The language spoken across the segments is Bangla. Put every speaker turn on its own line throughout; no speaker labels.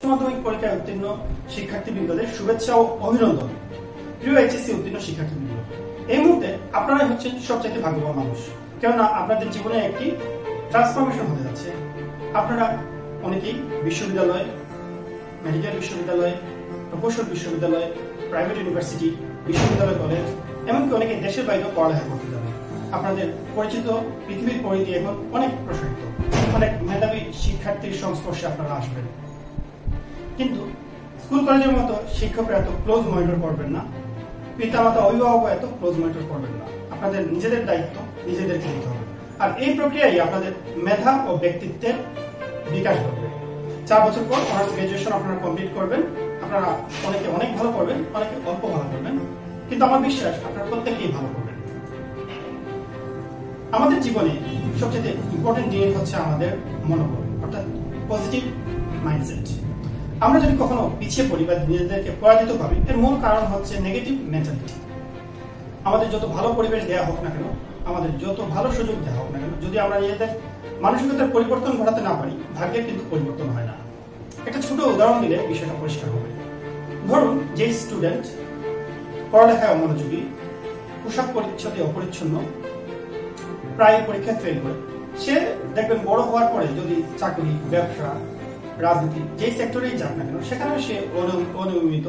মাধ্যমিক পরীক্ষায় উত্তীর্ণ শিক্ষার্থীবৃন্দদের শুভেচ্ছা ও অভিনন্দন। প্রিয় এইচএসসি উত্তীর্ণ শিক্ষার্থীবৃন্দ, এই মুহূর্তে আপনারাই হচ্ছেন সবচেয়ে ভাগ্যবান মানুষ, কেননা আপনাদের জীবনে একটি ট্রান্সফরমেশন হতে যাচ্ছে। আপনারা অনেকেই বিশ্ববিদ্যালয়, মেডিকেল বিশ্ববিদ্যালয়, প্রকৌশল বিশ্ববিদ্যালয়, প্রাইভেট ইউনিভার্সিটি, বিশ্ববিদ্যালয়, কলেজ, এমনকি অনেকে দেশের বাইরেও পড়ালেখা করতে যাবে। আপনাদের পরিচিত পৃথিবীর পরিধি এখন অনেক প্রসারিত, অনেক মেধাবী শিক্ষার্থীর সংস্পর্শে আপনারা আসবেন। কিন্তু স্কুল কলেজের মতো শিক্ষকরা এত ক্লোজ মনিটর করবেন না, পিতামাতা অভিভাবক এত ক্লোজ মনিটর করবেন না। আপনাদের নিজেদের দায়িত্ব নিজেদেরকে নিতে হবে, আর এই প্রক্রিয়ায় আপনাদের মেধা ও ব্যক্তিত্বের বিকাশ ঘটবে। 4 বছর পর অনার্স গ্রাজুয়েশন আপনারা কমপ্লিট করবেন। আপনারা অনেকে অনেক ভালো করবেন, অনেকে অল্প ভালো করবেন, কিন্তু আমার বিশ্বাস আপনারা প্রত্যেকেই ভালো করবেন। আমাদের জীবনে সবচেয়ে ইম্পর্টেন্ট জিনিস হচ্ছে আমাদের মনোবল, অর্থাৎ পজিটিভ মাইন্ডসেট। আমরা যদি কখনো পিছিয়ে পড়ি বা নিজেদেরকে পরাজিত ভাবি, এর মূল কারণ হচ্ছে নেগেটিভ মেন্টালিটি। আমাদের যত ভালো পরিবেশ দেওয়া হোক না কেন, আমাদের যত ভালো সুযোগ দেওয়া হোক না কেন, যদি আমরা নিজেদের মানসিকতার পরিবর্তন ঘটাতে না পারি, ভাগ্যের কিন্তু পরিবর্তন হয় না। একটা ছোট উদাহরণ দিলে বিষয়টা পরিষ্কার হবে। ধরুন, যে স্টুডেন্ট পড়ালেখায় অমনোযোগী, পোশাক পরিচ্ছদে অপরিচ্ছন্ন, প্রায় পরীক্ষায় ফেল করে, সে দেখবেন বড় হওয়ার পরে যদি চাকরি, ব্যবসা, রাজনীতি, যেই সেক্টরেই যাক না কেন, সেখানে সে অনিয়মিত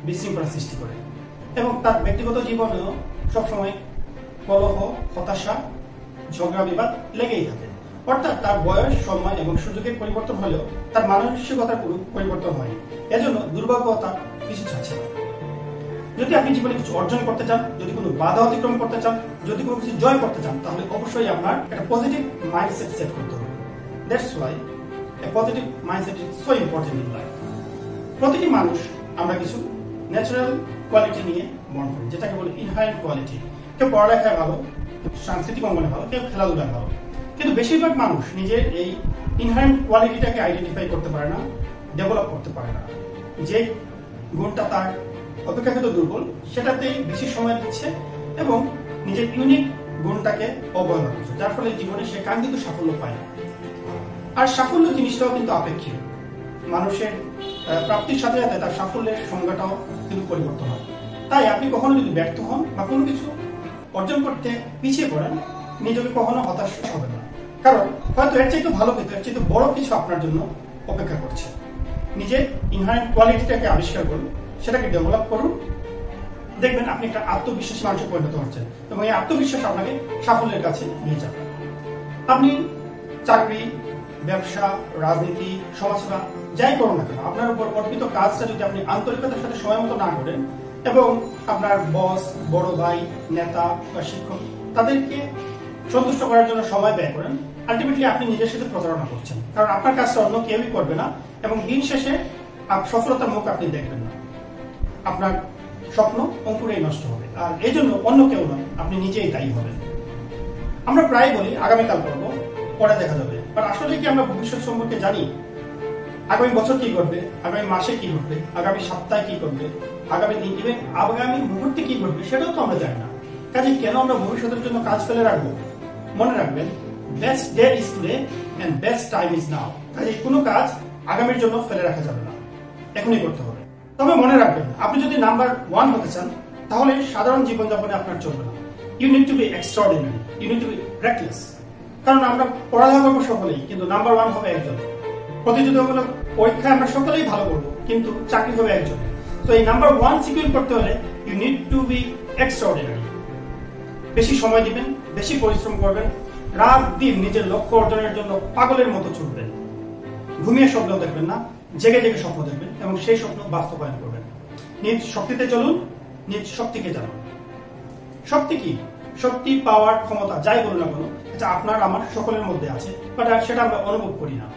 বিশৃঙ্খলা সৃষ্টি করে এবং তার ব্যক্তিগত জীবনেও সবসময় কলহ, হতাশা, ঝগড়া বিবাদ লেগেই থাকে। অর্থাৎ তার বয়স, সময় এবং সুযোগের পরিবর্তন হলেও তার মানসিকতার কোনো পরিবর্তন হয়নি। এজন্য দুর্ভাগ্য তার কিছু ছাড়ছে না। যদি আপনি জীবনে কিছু অর্জন করতে চান, যদি কোনো বাধা অতিক্রম করতে চান, যদি কোনো কিছু জয় করতে চান, তাহলে অবশ্যই আপনার একটা পজিটিভ মাইন্ডসেট সেট করতে হবে। That's why a positive mindset is so important in life. প্রতিটি মানুষ আমরা কিছু ন্যাচারাল কোয়ালিটি নিয়ে বর্ণ করি, যেটাকে বলি ইনহারেন্ট কোয়ালিটি। কেউ পড়ালেখায় ভালো, সাংস্কৃতিক অঙ্গনে ভালো, কেউ খেলাধুলায় ভালো, কিন্তু বেশিরভাগ মানুষ নিজের এই ইনহারেন্ট কোয়ালিটিটাকে আইডেন্টিফাই করতে পারে না, ডেভেলপ করতে পারে না। যে গুণটা তার অপেক্ষাকৃত দুর্বল, সেটাতেই বেশি সময় দিচ্ছে এবং নিজের ইউনিক গুণটাকে অবহেলা করছে, যার ফলে জীবনে সে কাঙ্ক্ষিত সাফল্য পায় না। আর সাফল্য জিনিসটাও কিন্তু আপেক্ষিক। মানুষের প্রাপ্তির সাথে সাথে তার সাফল্যের সংজ্ঞাটাও কিন্তু পরিবর্তন হয়। তাই আপনি কখনো যদি ব্যর্থ হন বা কোনো কিছু অর্জন করতে পিছিয়ে পড়েন, নিজেকে কখনো হতাশ হবেন না, কারণ হয়তো এর চাইতে ভালো কিছু, এর চাইতে বড় কিছু আপনার জন্য অপেক্ষা করছে। নিজের ইনহারেন্ট কোয়ালিটিটাকে আবিষ্কার করুন, সেটাকে ডেভেলপ করুন, দেখবেন আপনি একটা আত্মবিশ্বাসী মানুষে পরিণত হচ্ছেন এবং এই আত্মবিশ্বাস আপনাকে সাফল্যের কাছে নিয়ে যাবে। আপনি চাকরি, ব্যবসা, রাজনীতি, সমাজসেবা যাই করুন না কেন, আপনার উপর অর্পিত কাজটা যদি আপনি আন্তরিকতার সাথে সময় মতো না করেন এবং আপনার বস, বড় ভাই, নেতা বা শিক্ষক তাদেরকে সন্তুষ্ট করার জন্য সময় ব্যয় করেন, আলটিমেটলি আপনি নিজের সাথে প্রতারণা করছেন, কারণ আপনার কাজটা অন্য কেউই করবে না এবং দিন শেষে সফলতার মুখ আপনি দেখবেন না। আপনার স্বপ্ন অঙ্কুরেই নষ্ট হবে, আর এই জন্য অন্য কেউ নয়, আপনি নিজেই দায়ী হবেন। আমরা প্রায় বলি আগামীকাল করবো, পরে দেখা যাবে, আর আসলে কি আমরা ভবিষ্যৎ সম্পর্কে জানি? আগামী বছর কি ঘটবে, আগামী মাসে কি ঘটবে, আগামী সপ্তাহে কি ঘটবে, আগামী দিন, ইভেন আগামী মুহূর্তে কি ঘটবে, সেটাও তো আমরা জানি না। কাজে কেন আমরা ভবিষ্যতের জন্য কাজ ফেলে রাখবো? মনে রাখবেন, best day is today and best time is now. কাজে কোনো কাজ আগামীর জন্য ফেলে রাখা যাবে না, এখনই করতে হবে। তবে মনে রাখবেন, আপনি যদি নাম্বার 1 হতে চান, তাহলে সাধারণ জীবনযাপনে আপনার চলবে না। You need to be extraordinary, you need to be reckless. কারণ আমরা পড়ালেখা করবো সকলেই, কিন্তু নাম্বার 1 হবে একজন। প্রতিযোগিতামূলক পরীক্ষায় আমরা সকলেই ভালো করবো, কিন্তু চাকরি হবে একজন। তো এই নাম্বার 1 সিকিউর করতে হলে you need to be extraordinary. বেশি সময় দিবেন, বেশি পরিশ্রম করবেন, রাত দিন নিজের লক্ষ্য অর্জনের জন্য পাগলের মতো ছুটবেন। ঘুমিয়ে স্বপ্ন দেখবেন না, জেগে জেগে স্বপ্ন দেখবেন এবং সেই স্বপ্ন বাস্তবায়ন করবেন। নিজ শক্তিতে চলুন, নিজ শক্তিকে জানুন। শক্তি কি? শক্তি, পাওয়ার, ক্ষমতা যাই বলুন না কেন, এটা আপনার আমার সকলের মধ্যে আছে, বাট সেটা আমরা অনুভব করি না।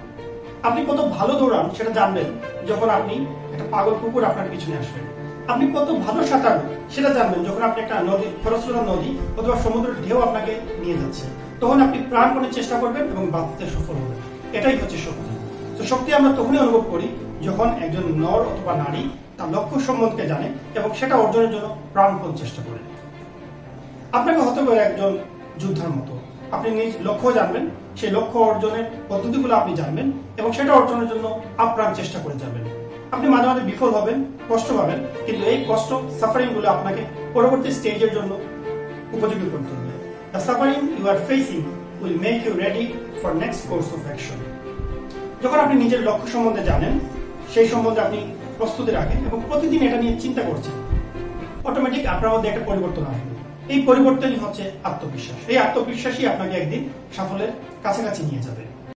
আপনি কত ভালো দৌড়ান সেটা জানবেন যখন আপনি একটা পাগল কুকুর আপনার পিছনে আসবেন। আপনি কত ভালো সাঁতার সেটা জানবেন যখন আপনি একটা নদী, খরস্রোতা নদী অথবা সমুদ্রের ঢেউ আপনাকে নিয়ে যাচ্ছে। তখন আপনি প্রাণপণে চেষ্টা করবেন এবং বাঁচতে সফল হবেন। এটাই হচ্ছে শক্তি। তো শক্তি আমরা তখনই অনুভব করি যখন একজন নর অথবা নারী তার লক্ষ্য সম্বন্ধে জানে এবং সেটা অর্জনের জন্য প্রাণপণ চেষ্টা করে। আপনাকে হতে পারে একজন যোদ্ধার মতো, আপনি নিজ লক্ষ্য জানবেন, সেই লক্ষ্য অর্জনের পদ্ধতিগুলো আপনি জানবেন এবং সেটা অর্জনের জন্য আপ্রাণ চেষ্টা করে যাবেন। আপনি মাঝে মাঝে বিফল হবেন, কষ্ট পাবেন, কিন্তু এই কষ্ট সাফারিং গুলো আপনাকে পরবর্তী স্টেজের জন্য উপযোগী করতে হবে। The suffering you are facing will make you ready for next course of action. যখন আপনি নিজের লক্ষ্য সম্বন্ধে জানেন, সেই সম্বন্ধে আপনি প্রস্তুতি রাখেন এবং প্রতিদিন এটা নিয়ে চিন্তা করছেন, অটোমেটিক আপনার মধ্যে একটা পরিবর্তন আসবে। এই পরিবর্তনই হচ্ছে আত্মবিশ্বাস। এই আত্মবিশ্বাসই আপনাকে একদিন সাফল্যের কাছাকাছি নিয়ে যাবে।